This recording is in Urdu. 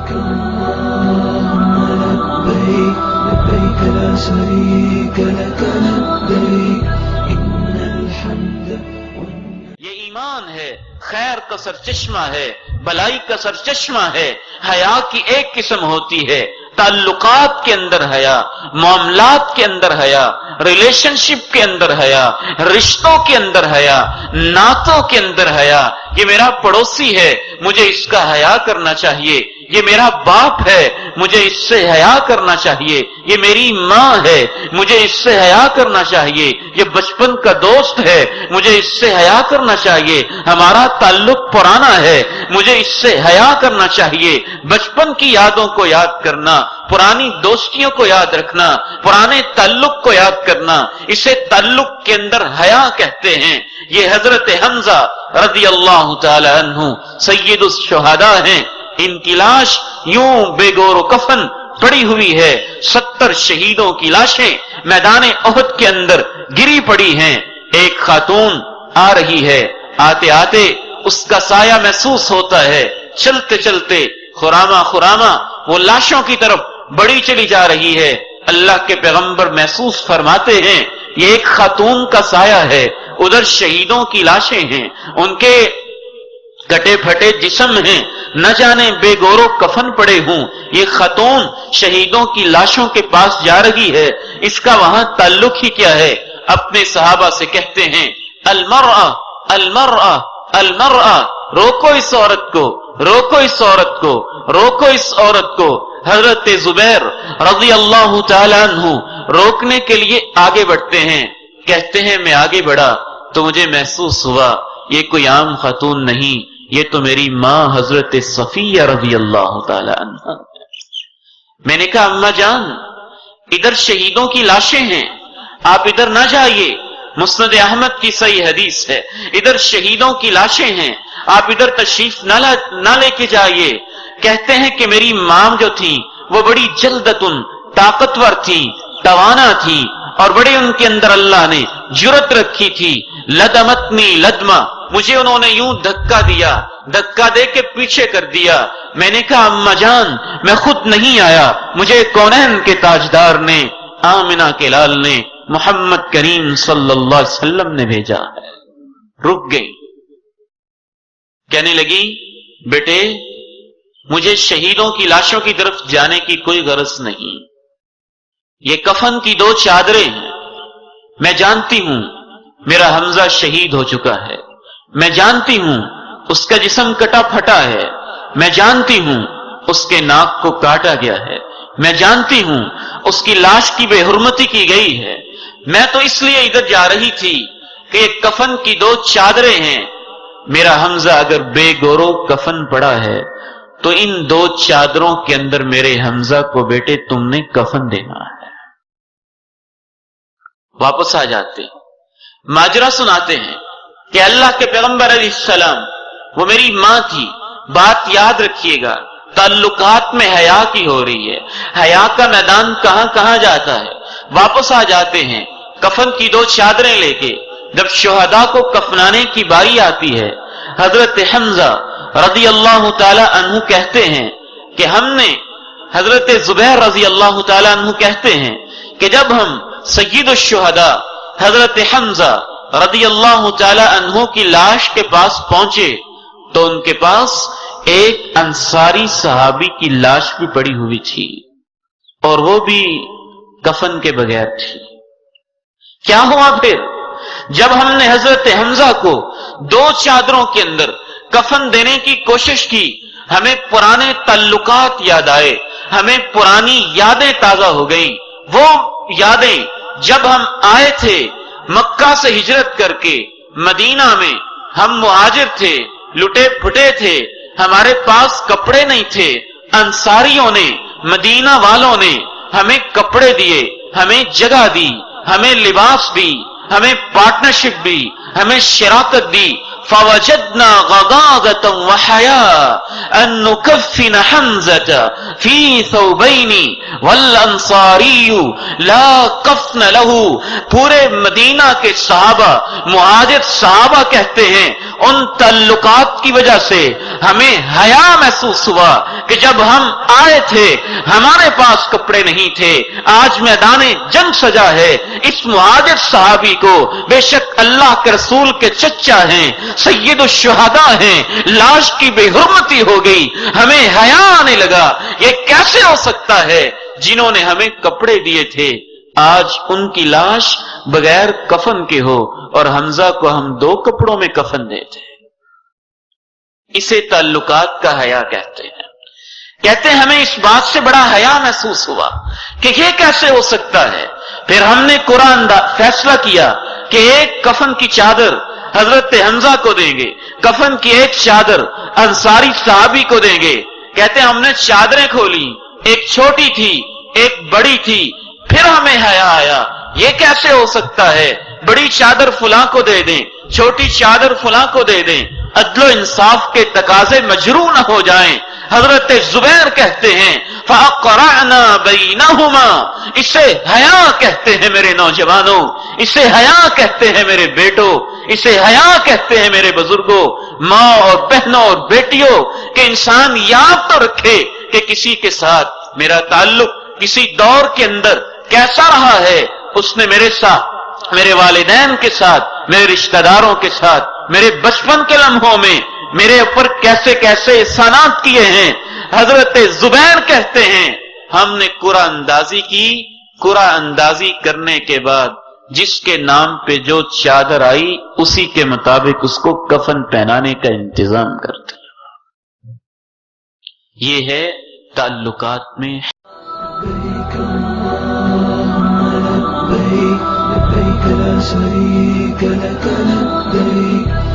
لبيك اللهم لبيك لبيك لا شريك لك لبيك إن الحمد یہ ایمان ہے، خیر کا سرچشمہ ہے، بلائی کا سرچشمہ ہے۔ حیا کی ایک قسم ہوتی ہے، تعلقات کے اندر حیا، معاملات کے اندر حیا، ریلیشن شپ کے اندر حیا، رشتوں کے اندر حیا، نعتوں کے اندر حیا۔ یہ میرا پڑوسی ہے، مجھے اس کا حیا کرنا چاہیے۔ یہ میرا باپ ہے، مجھے اس سے حیا کرنا چاہیے۔ یہ میری ماں ہے، مجھے اس سے حیا کرنا چاہیے۔ یہ بچپن کا دوست ہے، مجھے اس سے حیا کرنا چاہیے۔ ہمارا تعلق پرانا ہے، مجھے اس سے حیا کرنا چاہیے۔ بچپن کی یادوں کو یاد کرنا، پرانی دوستیوں کو یاد رکھنا، پرانے تعلق کو یاد کرنا، اسے تعلق کے اندر حیا کہتے ہیں۔ یہ حضرت حمزہ رضی اللہ تعالی عنہ سید الشہداء ہیں۔ ان کی لاش یوں بے گور و کفن پڑی ہوئی ہے۔ 70 شہیدوں کی لاشیں میدان احد کے اندر گری پڑی ہیں۔ ایک خاتون آ رہی ہے، آتے آتے اس کا سایہ محسوس ہوتا ہے، چلتے چلتے خرامہ خرامہ وہ لاشوں کی طرف بڑی چلی جا رہی ہے۔ اللہ کے پیغمبر محسوس فرماتے ہیں یہ ایک خاتون کا سایہ ہے، ادھر شہیدوں کی لاشیں ہیں، ان کے کٹے پھٹے جسم ہیں، نہ جانے بے گورو کفن پڑے ہوں۔ یہ خاتون شہیدوں کی لاشوں کے پاس جا رہی ہے، اس کا وہاں تعلق ہی کیا ہے؟ اپنے صحابہ سے کہتے ہیں المرأة المرأة المرأة، روکو اس عورت کو، روکو اس عورت کو، روکو اس عورت کو۔ حضرت زبیر رضی اللہ تعالی عنہ روکنے کے لیے آگے بڑھتے ہیں، کہتے ہیں میں آگے بڑھا تو مجھے محسوس ہوا یہ کوئی عام خاتون نہیں، یہ تو میری ماں حضرت صفیہ رضی اللہ تعالی عنہ۔ میں نے کہا اماں جان ادھر شہیدوں کی لاشیں ہیں، آپ ادھر نہ جائیے، مسند احمد کی صحیح حدیث ہے، ادھر شہیدوں کی لاشیں ہیں، آپ ادھر تشریف نہ لے کے جائیے۔ کہتے ہیں کہ میری ماں جو تھی وہ بڑی جلدتن، طاقتور تھی، توانا تھی، اور بڑے ان کے اندر اللہ نے جرت رکھی تھی۔ لدمتنی لدما، مجھے انہوں نے یوں دھکا دیا، دھکا دے کے پیچھے کر دیا۔ میں نے کہا اماں جان میں خود نہیں آیا، مجھے کونین کے تاجدار نے، آمنہ کے لال نے، محمد کریم صلی اللہ علیہ وسلم نے بھیجا ہے۔ رک گئی، کہنے لگی بیٹے مجھے شہیدوں کی لاشوں کی طرف جانے کی کوئی غرض نہیں، یہ کفن کی 2 چادریں ہیں، میں جانتی ہوں میرا حمزہ شہید ہو چکا ہے، میں جانتی ہوں اس کا جسم کٹا پھٹا ہے، میں جانتی ہوں اس کے ناک کو کاٹا گیا ہے، میں جانتی ہوں اس کی لاش کی بے حرمتی کی گئی ہے۔ میں تو اس لیے ادھر جا رہی تھی کہ یہ کفن کی 2 چادریں ہیں، میرا حمزہ اگر بے گورو کفن پڑا ہے تو ان 2 چادروں کے اندر میرے حمزہ کو بیٹے تم نے کفن دینا ہے۔ واپس آ جاتے ماجرا سناتے ہیں کہ اللہ کے پیغمبر علیہ السلام وہ میری ماں تھی، بات یاد رکھیے گا، تعلقات میں حیا کی ہو رہی ہے، حیا کا میدان کہاں کہاں جاتا ہے۔ واپس آ جاتے ہیں کفن کی 2 چادریں لے کے، جب شہداء کو کفنانے کی باری آتی ہے حضرت حمزہ رضی اللہ تعالی عنہ کہتے ہیں کہ ہم نے، حضرت زبیر رضی اللہ تعالی عنہ کہتے ہیں کہ جب ہم سید الشہداء حضرت حمزہ رضی اللہ تعالی عنہ کی لاش کے پاس پہنچے تو ان کے پاس ایک انصاری صحابی کی لاش بھی پڑی ہوئی تھی، اور وہ بھی کفن کے بغیر تھی۔ کیا ہوا پھر؟ جب ہم نے حضرت حمزہ کو 2 چادروں کے اندر کفن دینے کی کوشش کی، ہمیں پرانے تعلقات یاد آئے، ہمیں پرانی یادیں تازہ ہو گئی۔ وہ یادیں جب ہم آئے تھے مکہ سے ہجرت کر کے مدینہ میں، ہم مہاجر تھے، لٹے پھٹے تھے، ہمارے پاس کپڑے نہیں تھے، انصاریوں نے، مدینہ والوں نے ہمیں کپڑے دیے، ہمیں جگہ دی، ہمیں لباس دی، ہمیں پارٹنرشپ دی، ہمیں شراکت دی، فوجدنا غضاضة وحياء أن نكفن حمزة في ثوبين والأنصاري لا كفن له. پورے مدینہ کے صحابہ، مہاجر صحابہ کہتے ہیں ان تعلقات کی وجہ سے ہمیں حیا محسوس ہوا کہ جب ہم آئے تھے ہمارے پاس کپڑے نہیں تھے، آج میدان جنگ سجا ہے. اس مہاجر صحابی کو بے شک اللہ کے رسول کے چچا ہیں، سید الشہداء ہیں، لاش کی بے حرمتی ہو گئی، ہمیں حیا آنے لگا. یہ کیسے ہو سکتا ہے؟ جنہوں نے ہمیں کپڑے دیے تھے آج ان کی لاش بغیر کفن کے ہو، اور حمزہ کو ہم 2 کپڑوں میں کفن دیتے. اسے تعلقات کا حیا کہتے ہیں. کہتے ہیں ہمیں اس بات سے بڑا حیا محسوس ہوا کہ یہ کیسے ہو سکتا ہے. پھر ہم نے قرآن فیصلہ کیا کہ ایک کفن کی چادر حضرت حمزہ کو دیں گے، کفن کی ایک چادر انصاری صحابی کو دیں گے. کہتے ہیں ہم نے چادریں کھولی، ایک چھوٹی تھی ایک بڑی تھی. پھر ہمیں حیا آیا، یہ کیسے ہو سکتا ہے؟ بڑی چادر فلاں کو دے دیں، چھوٹی چادر فلاں کو دے دیں. عدل و انصاف کے تقاضے مجروح نہ ہو جائیں. حضرت زبیر کہتے ہیں فَأَقْرَعْنَا بَيْنَهُمَا. اسے حیا کہتے ہیں میرے نوجوانوں، اسے حیا کہتے ہیں میرے بیٹوں، اسے حیا کہتے ہیں میرے بزرگوں، ماں اور بہنوں اور بیٹیوں. کہ انسان یاد تو رکھے کہ کسی کے ساتھ میرا تعلق کسی دور کے اندر کیسا رہا ہے. اس نے میرے ساتھ، میرے والدین کے ساتھ، میرے رشتہ داروں کے ساتھ، میرے بچپن کے لمحوں میں میرے اوپر کیسے کیسے احسانات کیے ہیں. حضرت زبیر کہتے ہیں ہم نے قرآن اندازی کی، قرآن اندازی کرنے کے بعد جس کے نام پہ جو چادر آئی اسی کے مطابق اس کو کفن پہنانے کا انتظام کرتے. یہ ہے تعلقات میں. لبيك اللهم لبيك، لبيك لا شريك لك لبيك